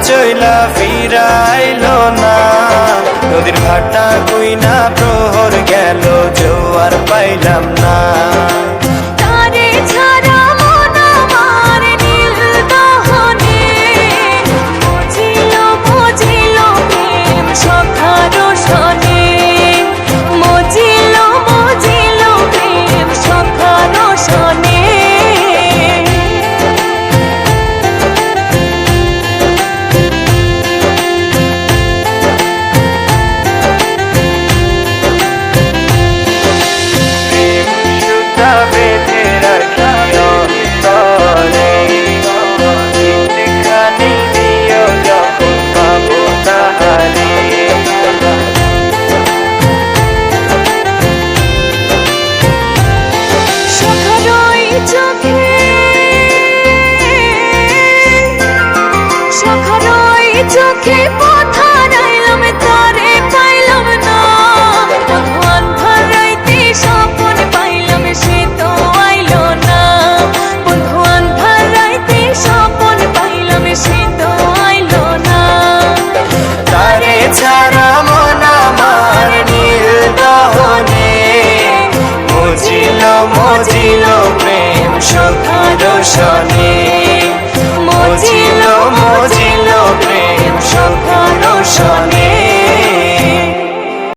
চইলা ফিরাইলো না। নদীর ভাটা কইনা প্রহর গেল, জোয়ার পাইলাম না। চোখে কথা রাইলাম তারে পাইলাম না। অন্ধকার রাইতে স্বপন পাইলাম সে তো আইলো না। বন্ধু অন্ধকার রাইতে স্বপন পাইলাম সে তো আইলো না। তারে ছাড়া মন আমার নীল দহনে, মজিল মজিল প্রেম সখী রোশনে।